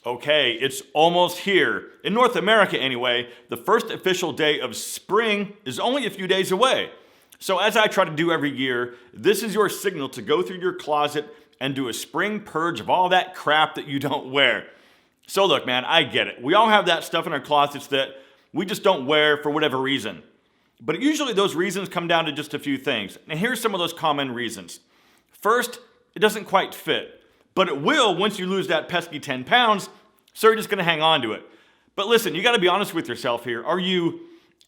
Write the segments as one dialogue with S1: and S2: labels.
S1: Okay, it's almost here. In North America anyway, the first official day of spring is only a few days away. So as I try to do every year, this is your signal to go through your closet and do a spring purge of all that crap that you don't wear. So look, man, I get it. We all have that stuff in our closets that we just don't wear for whatever reason. But usually those reasons come down to just a few things. And here's some of those common reasons. First, it doesn't quite fit. But it will once you lose that pesky 10 pounds, so you're just gonna hang on to it. But listen, you gotta be honest with yourself here. Are you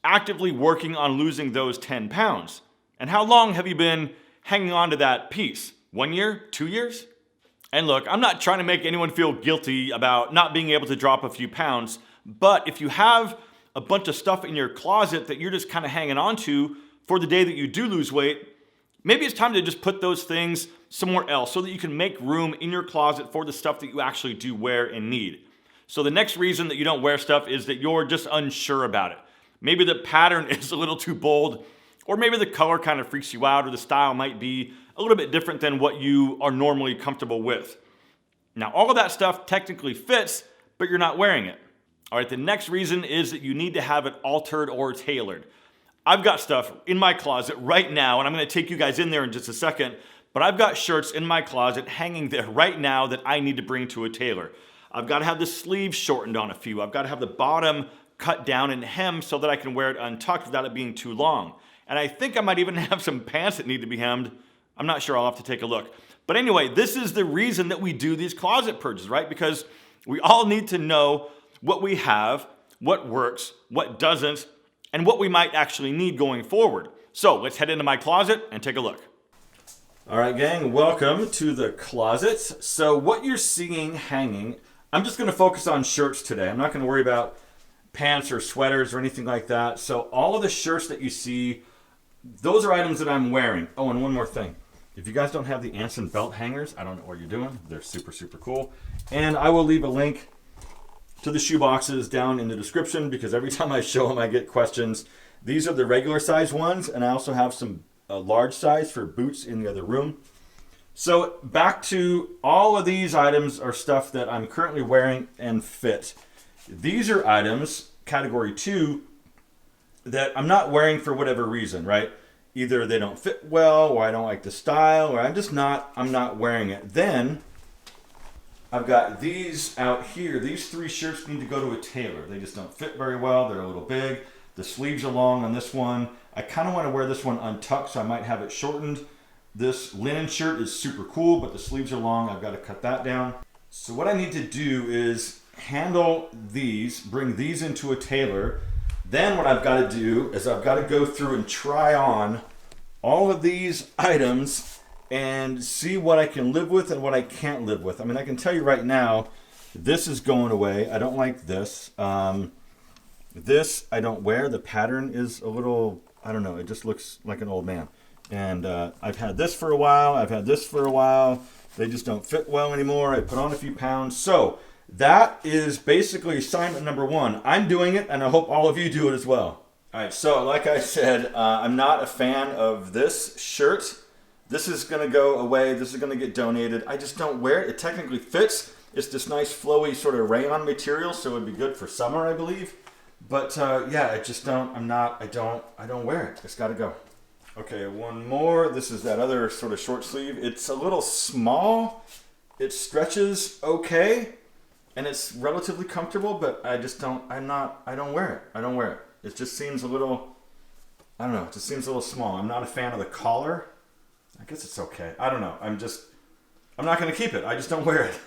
S1: actively working on losing those 10 pounds? And how long have you been hanging on to that piece? 1 year? 2 years? And look, I'm not trying to make anyone feel guilty about not being able to drop a few pounds, but if you have a bunch of stuff in your closet that you're just kind of hanging on to for the day that you do lose weight, maybe it's time to just put those things somewhere else so that you can make room in your closet for the stuff that you actually do wear and need. So the next reason that you don't wear stuff is that you're just unsure about it. Maybe the pattern is a little too bold, or maybe the color kind of freaks you out, or the style might be a little bit different than what you are normally comfortable with. Now, all of that stuff technically fits, but you're not wearing it. All right, the next reason is that you need to have it altered or tailored. I've got stuff in my closet right now, and I'm gonna take you guys in there in just a second, but I've got shirts in my closet hanging there right now that I need to bring to a tailor. I've got to have the sleeves shortened on a few. I've got to have the bottom cut down and hemmed so that I can wear it untucked without it being too long. And I think I might even have some pants that need to be hemmed. I'm not sure, I'll have to take a look. But anyway, this is the reason that we do these closet purges, right? Because we all need to know what we have, what works, what doesn't, and what we might actually need going forward. So let's head into my closet and take a look. All right, gang, welcome to the closet. So what you're seeing hanging, I'm just gonna focus on shirts today. I'm not gonna worry about pants or sweaters or anything like that. So all of the shirts that you see, those are items that I'm wearing. Oh, and one more thing. If you guys don't have the Anson belt hangers, I don't know what you're doing. They're super, super cool. And I will leave a link to the shoe boxes down in the description because every time I show them, I get questions. These are the regular size ones, and I also have some large size for boots in the other room. So back to all of these items are stuff that I'm currently wearing and fit. These are items, category 2, that I'm not wearing for whatever reason, right? Either they don't fit well, or I don't like the style, or I'm not wearing it. Then I've got these out here. These 3 shirts need to go to a tailor. They just don't fit very well. They're a little big. The sleeves are long on this one. I kind of want to wear this one untucked, so I might have it shortened. This linen shirt is super cool, but the sleeves are long. I've got to cut that down. So what I need to do is handle these, bring these into a tailor. Then what I've got to do is I've got to go through and try on all of these items and see what I can live with and what I can't live with. I mean, I can tell you right now, this is going away. I don't like this. This I don't wear. The pattern is a little, I don't know, it just looks like an old man. And I've had this for a while. I've had this for a while. They just don't fit well anymore. I put on a few pounds. So that is basically assignment number 1. I'm doing it, and I hope all of you do it as well. All right, so like I said, I'm not a fan of this shirt. This is going to go away. This is going to get donated. I just don't wear it. It technically fits. It's this nice flowy sort of rayon material, so it would be good for summer, I believe. But yeah, I just don't. I don't wear it. It's got to go. Okay, one more. This is that other sort of short sleeve. It's a little small. It stretches okay, and it's relatively comfortable, but I just don't, I don't wear it. I don't wear it. It just seems a little, I don't know, it just seems a little small. I'm not a fan of the collar. I guess it's okay. I don't know. I'm not going to keep it. I just don't wear it.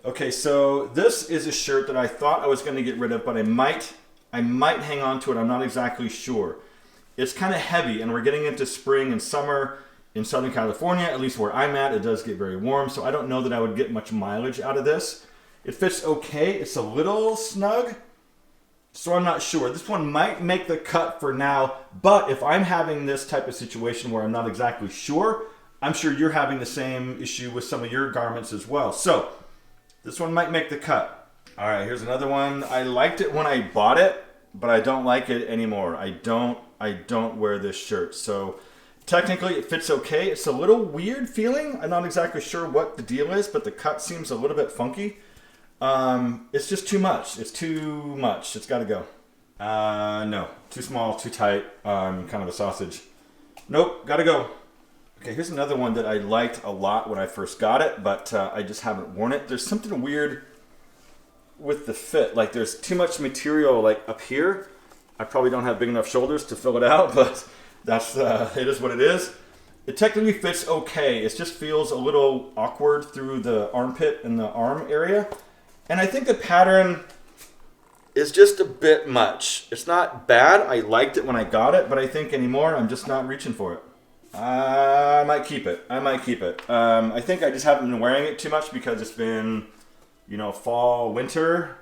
S1: Okay, so this is a shirt that I thought I was going to get rid of, but I might hang on to it. I'm not exactly sure. It's kind of heavy, and we're getting into spring and summer in Southern California, at least where I'm at. It does get very warm, so I don't know that I would get much mileage out of this. It fits okay. It's a little snug, so I'm not sure. This one might make the cut for now, but if I'm having this type of situation where I'm not exactly sure, I'm sure you're having the same issue with some of your garments as well. So this one might make the cut. All right, here's another one. I liked it when I bought it, but I don't like it anymore. I don't wear this shirt. So technically it fits okay. It's a little weird feeling. I'm not exactly sure what the deal is, but the cut seems a little bit funky. It's just too much. It's too much. It's got to go. No. Too small, too tight. Kind of a sausage. Nope, got to go. Okay, here's another one that I liked a lot when I first got it, but I just haven't worn it. There's something weird with the fit. Like there's too much material like up here. I probably don't have big enough shoulders to fill it out, but that's it is what it is. It technically fits okay. It just feels a little awkward through the armpit and the arm area. And I think the pattern is just a bit much. It's not bad. I liked it when I got it, but I think anymore I'm just not reaching for it. I might keep it. I think I just haven't been wearing it too much because it's been, you know, fall, winter.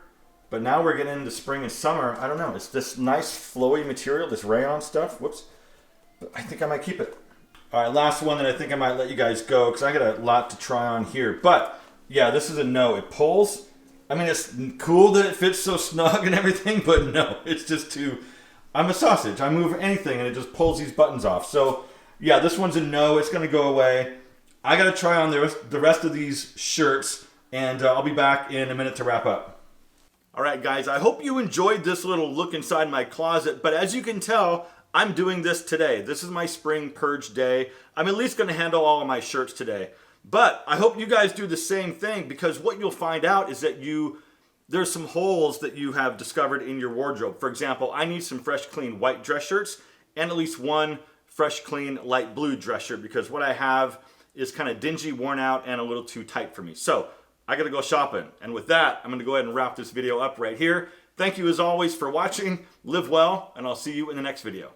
S1: But now we're getting into spring and summer. I don't know. It's this nice flowy material, this rayon stuff. Whoops. But I think I might keep it. All right, last one that I think I might let you guys go because I got a lot to try on here. But yeah, this is a no. It pulls. I mean, it's cool that it fits so snug and everything, but no, it's just too... I'm a sausage. I move anything and it just pulls these buttons off. So yeah, this one's a no. It's going to go away. I got to try on the rest of these shirts, and I'll be back in a minute to wrap up. All right, guys, I hope you enjoyed this little look inside my closet, but as you can tell, I'm doing this today. This is my spring purge day. I'm at least going to handle all of my shirts today. But I hope you guys do the same thing, because what you'll find out is that there's some holes that you have discovered in your wardrobe. For example, I need some fresh, clean white dress shirts and at least one fresh, clean light blue dress shirt, because what I have is kind of dingy, worn out, and a little too tight for me. So I got to go shopping. And with that, I'm going to go ahead and wrap this video up right here. Thank you as always for watching. Live well, and I'll see you in the next video.